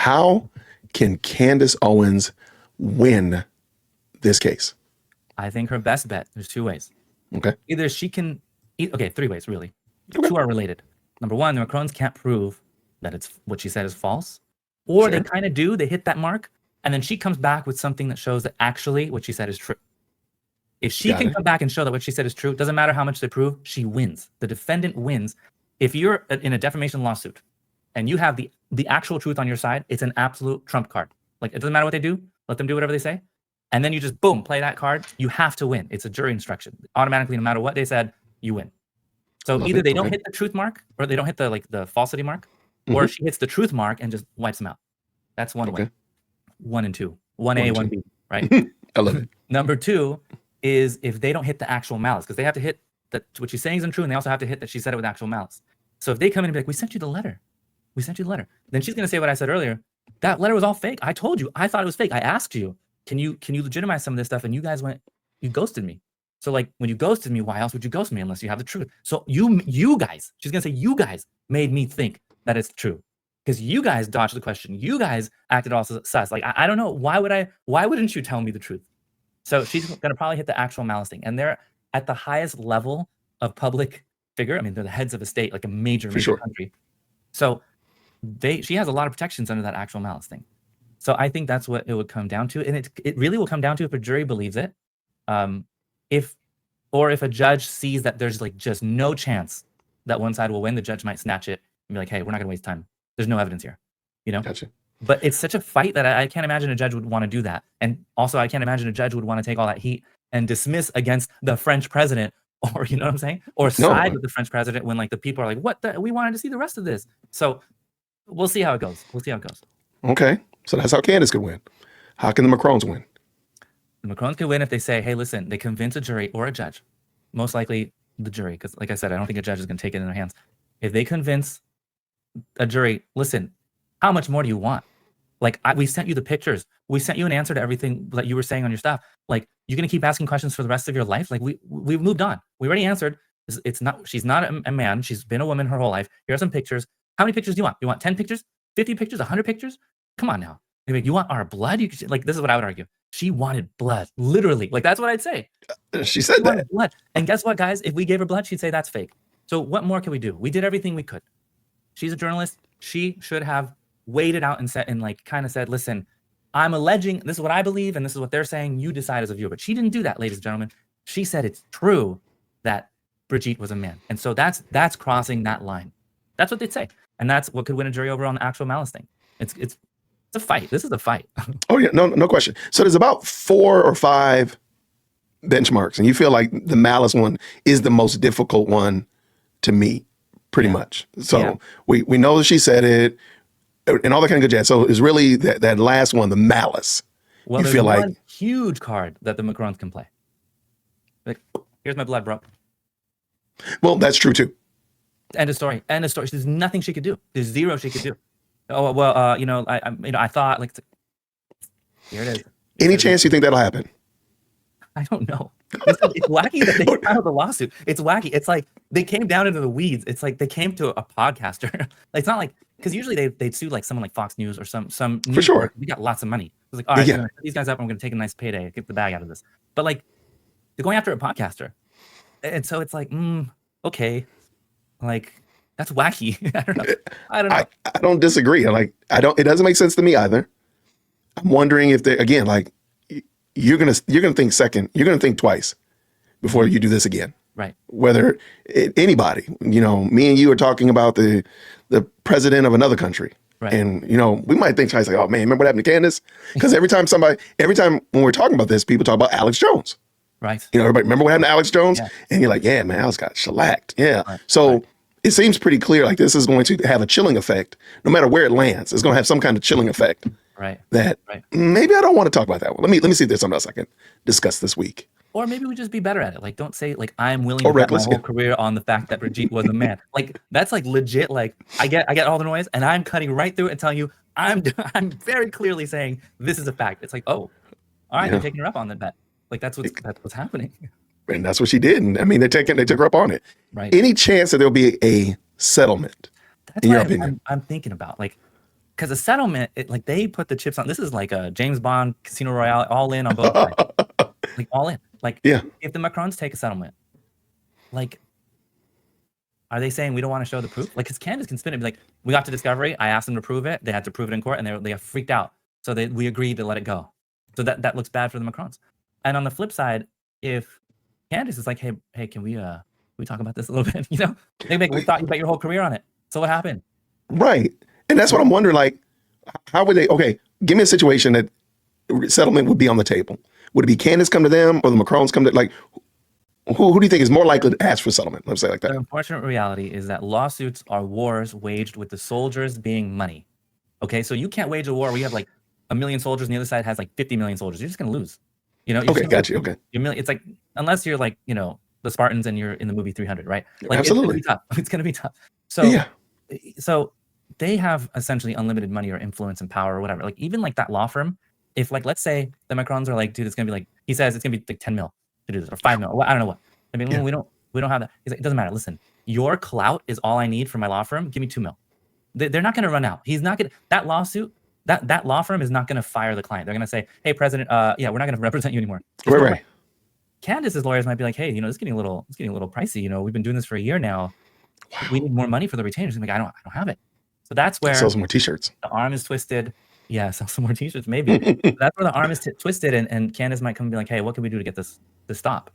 How can Candace Owens win this case? I think her best bet, there's two ways. Okay. Either she can, okay, three ways really. Okay. Two are related. Number one, the Macrons can't prove that it's what she said is false. Or they kind of do, they hit that mark, and then she comes back with something that shows that actually what she said is true. If she can come back and show that what she said is true, doesn't matter how much they prove, she wins. The defendant wins. If you're in a defamation lawsuit and you have the actual truth on your side, it's an absolute trump card. Like, it doesn't matter what they do, let them do whatever they say. And then you just, boom, play that card. You have to win. It's a jury instruction. Automatically, no matter what they said, you win. So either they don't hit the truth mark, or they don't hit the falsity mark, or she hits the truth mark and just wipes them out. That's one way. 1 and 2. 1A, 1B, right? I love it. Number 2 is if they don't hit the actual malice, because they have to hit that what she's saying isn't true, and they also have to hit that she said it with actual malice. So if they come in and be like, we sent you the letter. We sent you the letter. Then she's going to say what I said earlier. That letter was all fake. I told you. I thought it was fake. I asked you, can you legitimize some of this stuff? And you guys you ghosted me. So like, when you ghosted me, why else would you ghost me unless you have the truth? So you guys, she's going to say, you guys made me think that it's true. Because you guys dodged the question. You guys acted all sus. Like, I don't know. Why wouldn't you tell me the truth? So she's going to probably hit the actual malice thing. And they're at the highest level of public figure. I mean, they're the heads of a state, like a major country. So she has a lot of protections under that actual malice thing. So I think that's what it would come down to. And it really will come down to if a jury believes it. If a judge sees that there's like just no chance that one side will win, the judge might snatch it and be like, hey, we're not going to waste time. There's no evidence here, you know? Gotcha. But it's such a fight that I can't imagine a judge would want to do that. And also, I can't imagine a judge would want to take all that heat and dismiss against the French president, or, you know what I'm saying? Or side with the French president when like the people are like, we wanted to see the rest of this. So we'll see how it goes. Okay. So that's how Candace could win. How can the Macrons win? The Macrons could win if they say, hey, listen, they convince a jury or a judge, most likely the jury, because like I said, I don't think a judge is going to take it in their hands. If they convince a jury, listen, how much more do you want? Like, we sent you the pictures. We sent you an answer to everything that you were saying on your stuff. Like, you're going to keep asking questions for the rest of your life? Like, we've moved on. We already answered. She's not a man. She's been a woman her whole life. Here are some pictures. How many pictures do you want? You want 10 pictures? 50 pictures? 100 pictures? Come on now. Like, you want our blood? Like, this is what I would argue. She wanted blood. Literally. Like, that's what I'd say. She said that. Blood. And guess what, guys? If we gave her blood, she'd say that's fake. So what more can we do? We did everything we could. She's a journalist. She should have waited out and said, and like kind of said, listen, I'm alleging, this is what I believe, and this is what they're saying. You decide as a viewer. But she didn't do that, ladies and gentlemen. She said it's true that Brigitte was a man. And so that's crossing that line. That's what they'd say. And that's what could win a jury over on the actual malice thing. It's a fight. This is a fight. Oh yeah, no question. So there's about 4 or 5 benchmarks, and you feel like the malice one is the most difficult one to meet, pretty much. So we know that she said it, and all that kind of good jazz. So it's really that last one, the malice. Well, there's one huge card that the Macrons can play. Like, here's my blood, bro. Well, that's true too. End of story. There's nothing she could do. There's zero she could do. Oh well, I thought like, here it is. Any chance you think that'll happen? I don't know. It's wacky that they filed the lawsuit. It's wacky. It's like they came down into the weeds. It's like they came to a podcaster. It's not like, because usually they'd sue like someone like Fox News or some news. For sure. We got lots of money. It's like, all right, I'm gonna put these guys up. I'm going to take a nice payday, get the bag out of this. But like, they're going after a podcaster, and so it's like, okay, like that's wacky. I don't know. I don't disagree. It doesn't make sense to me either. I'm wondering if they, again, like, you're gonna think twice before you do this again. Right. Whether anybody, me and you are talking about the president of another country. Right. And, we might think twice, like, oh man, remember what happened to Candace? Because every time when we're talking about this, people talk about Alex Jones. Right. Everybody remember what happened to Alex Jones? Yeah. And you're like, yeah, man, Alex got shellacked. Yeah. Right. So it seems pretty clear, like this is going to have a chilling effect. No matter where it lands, it's going to have some kind of chilling effect. Right. That maybe I don't want to talk about that one. Let me see if there's something else I can discuss this week. Or maybe we just be better at it. Like, don't say like I'm willing to bet my whole career on the fact that Brigitte was a man. Like, that's like legit. Like, I get all the noise, and I'm cutting right through it and telling you I'm very clearly saying this is a fact. It's like, oh, all right, they're taking her up on that bet. Like that's what's happening. And that's what she did. And I mean, they took her up on it. Right. Any chance that there'll be a settlement? That's in your opinion? I'm thinking about, like, because a settlement, like they put the chips on. This is like a James Bond Casino Royale, all in on both sides, like all in. Like if the Macrons take a settlement, like are they saying we don't want to show the proof? Like, because Candace can spin it and be like, we got to discovery. I asked them to prove it. They had to prove it in court, and they got freaked out. So we agreed to let it go. So that looks bad for the Macrons. And on the flip side, if Candace is like, hey, can we talk about this a little bit? You know, we thought you bet your whole career on it. So what happened? Right. And that's what I'm wondering. Like, how would they? Okay, give me a situation that settlement would be on the table. Would it be Candace come to them, or the Macrons come to like? Who do you think is more likely to ask for settlement? Let's say like that. The unfortunate reality is that lawsuits are wars waged with the soldiers being money. Okay, so you can't wage a war where you have like 1 million soldiers and the other side has like 50 million soldiers. You're just gonna lose. You know. Okay, got you. Okay. It's like, unless you're like, you know, the Spartans and you're in the movie 300, right? Like, absolutely. It's gonna be tough. So so they have essentially unlimited money or influence and power or whatever. Like even like that law firm, if like let's say the Macrons are like, dude, it's gonna be like, he says it's gonna be like 10 mil to do this or 5 mil. I don't know what. I mean, we don't have that. He's like, it doesn't matter. Listen, your clout is all I need for my law firm. Give me 2 mil. They're not gonna run out. He's not gonna, that lawsuit, that law firm is not gonna fire the client. They're gonna say, hey, President, we're not gonna represent you anymore. Right. Candace's lawyers might be like, hey, you know, it's getting a little pricey. You know, we've been doing this for a year now. Wow. We need more money for the retainers. I'm like, I don't have it. So that's where sell some more t-shirts. The arm is twisted. Yeah, sell some more t-shirts, maybe. That's where the arm is twisted, and Candace might come and be like, hey, what can we do to get this to stop?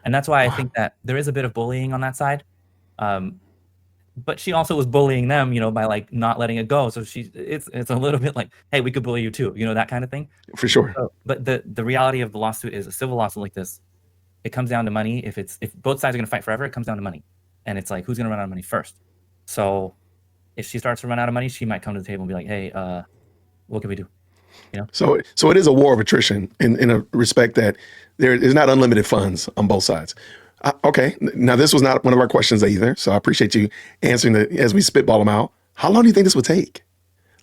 And that's why I think that there is a bit of bullying on that side. But she also was bullying them, you know, by like not letting it go. So it's a little bit like, hey, we could bully you too, you know, that kind of thing. For sure. So, but the reality of the lawsuit is a civil lawsuit like this. It comes down to money. If both sides are going to fight forever, it comes down to money. And it's like, who's going to run out of money first? So if she starts to run out of money, she might come to the table and be like, hey, what can we do? You know? So it is a war of attrition in a respect that there is not unlimited funds on both sides. Okay. Now, this was not one of our questions either. So I appreciate you answering as we spitball them out. How long do you think this would take?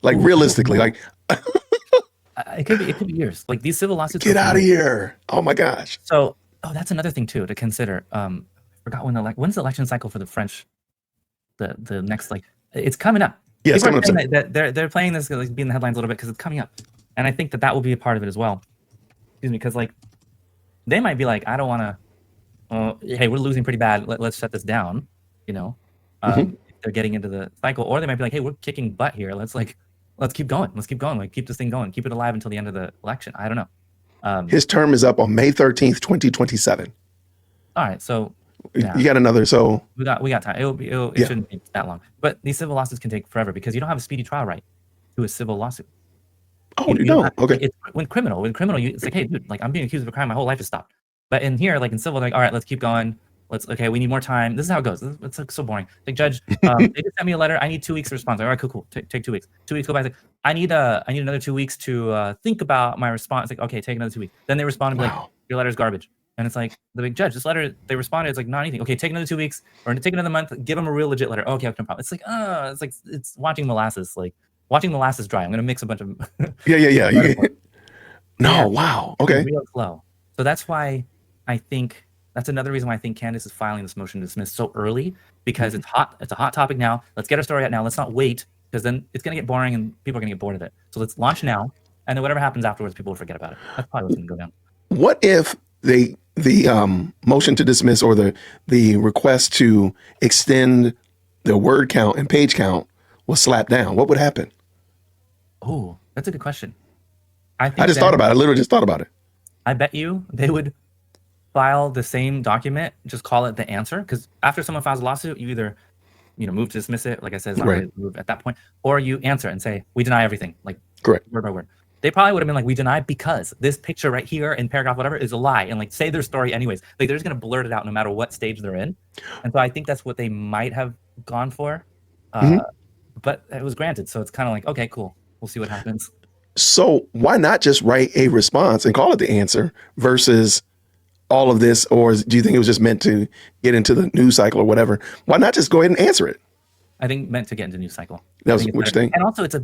Like realistically, like it could be years. Like these civil lawsuits. Get out of here. Oh my gosh. So, that's another thing too to consider. I forgot when's the election cycle for the French? The next, like, it's coming up. Yeah, it's coming up. That they're playing this, like, be in the headlines a little bit because it's coming up, and I think that will be a part of it as well. Excuse me, because like they might be like, I don't want to. Hey, we're losing pretty bad. Let's shut this down. You know, if they're getting into the cycle, or they might be like, hey, we're kicking butt here. Let's keep going. Let's keep going. Like keep this thing going. Keep it alive until the end of the election. I don't know. His term is up on May 13th, 2027. All right, so. Yeah. You got another, so we got time. It shouldn't be that long. But these civil lawsuits can take forever because you don't have a speedy trial right to a civil lawsuit. Oh, you don't? Okay. It's when criminal, it's like, hey, dude, like I'm being accused of a crime, my whole life is stopped. But in here, like in civil, they're like, all right, let's keep going. We need more time. This is how it goes. It's like so boring. Like, Judge, they just sent me a letter. I need 2 weeks to respond. Like, all right, cool. Take 2 weeks. 2 weeks go by. It's like, I need another 2 weeks to think about my response. It's like, okay, take another 2 weeks. Then they respond and be like, your letter's garbage. And it's like, the big judge, this letter, they responded, it's like, not anything. Okay, take another 2 weeks or take another month, give them a real legit letter. Okay, no problem. It's like, it's watching molasses, like watching molasses dry. I'm going to mix a bunch of. Yeah. No, wow. Okay. Real slow. So that's why that's another reason why I think Candace is filing this motion to dismiss so early, because it's hot. It's a hot topic now. Let's get our story out now. Let's not wait, because then it's going to get boring and people are going to get bored of it. So let's launch now. And then whatever happens afterwards, people will forget about it. That's probably what's going to go down. What if the motion to dismiss or the request to extend the word count and page count was slapped down? What would happen? Oh, that's a good question. I just thought about it. I literally just thought about it. I bet you they would file the same document, just call it the answer. Because after someone files a lawsuit, you either move to dismiss it, like I said, it's not ready to move at that point, or you answer and say, we deny everything, like correct, word by word. They probably would have been like, we deny because this picture right here in paragraph whatever is a lie, and like say their story anyways. Like they're just gonna blurt it out no matter what stage they're in. And so I think that's what they might have gone for. But it was granted, so it's kind of like, okay, cool, we'll see what happens. So why not just write a response and call it the answer versus all of this? Or do you think it was just meant to get into the news cycle or whatever? Why not just go ahead and answer it? I think meant to get into news cycle. That was what you think. And also, it's a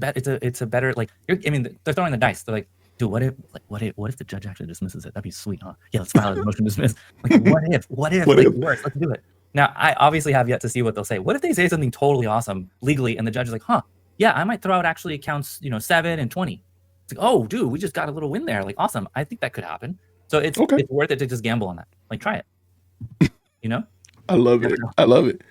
better, like, they're throwing the dice. They're like, dude, what if the judge actually dismisses it? That'd be sweet, huh? Yeah, let's file a motion to dismiss. Like, what if it works? Let's do it. Now, I obviously have yet to see what they'll say. What if they say something totally awesome legally, and the judge is like, huh, yeah, I might throw out actually accounts, 7 and 20. It's like, oh, dude, we just got a little win there. Like, awesome. I think that could happen. So it's Okay. worth it to just gamble on that. Like, try it. You know? I love Never it. know. I love it.